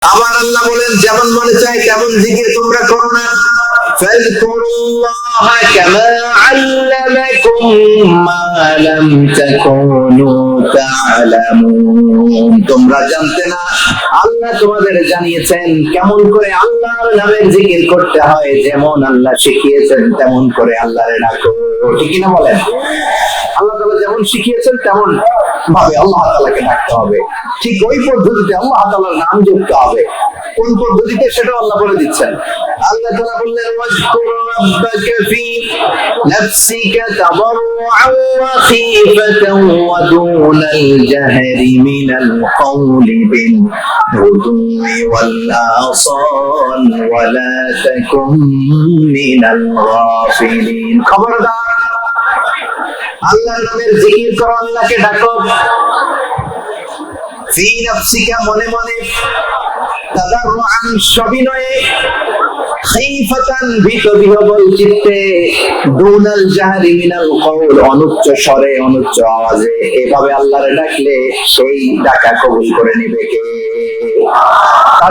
আবার আল্লাহ বলেন যেমন মনে চায় তেমন জিকির তোমরা করো না, ফাযকুরুল্লাহা কামা আল্লামাকুম মা লাম তাকুনু তা'লামুন। তোমরা জানতে না, আল্লাহ তোমাদের জানিয়েছেন কেমন করে আল্লাহর নামের জিকির করতে হয়, যেমন আল্লাহ শিখিয়েছেন তেমন করে আল্লাহরে ডাকো। ঠিক না বলেন? আল্লাহ তাআলা যেমন শিখিয়েছেন তেমন ভাবে আল্লাহ তাআলাকে ডাকতে হবে, ঠিক ওই পদ্ধতিতে আল্লাহ তাআলার নাম জপতে হবে। কোন পদ্ধতিতে সেটা আল্লাহ বলে দিচ্ছেন। আল্লাহ তাআলা বললেন ওয়াজকুর রাব্বাকা ফি নাফসিকা তাদাররুআন ওয়া খীফাতান ওয়া দুনাল জাহরি মিনাল কওলি বিল গুদুই ওয়াল আসাল ওয়া লা তাকুন মিনাল গাফিলিন। খবরদার, আল্লাহর নামের জিকির করো, আল্লাহকে ডাকো। ফি নাফসিকা, মনে মনে, তাদাররুআন, সবিনয়ে, খাইফাতান, ভীত বিহ্বল চিত্তে, দুনাল জাহরি মিনাল কওল, অনুচ্চ স্বরে অনুচ্চ আওয়াজে। এভাবে আল্লাহরে ডাকলে সেই ডাকা কবুল করে নিবে কে?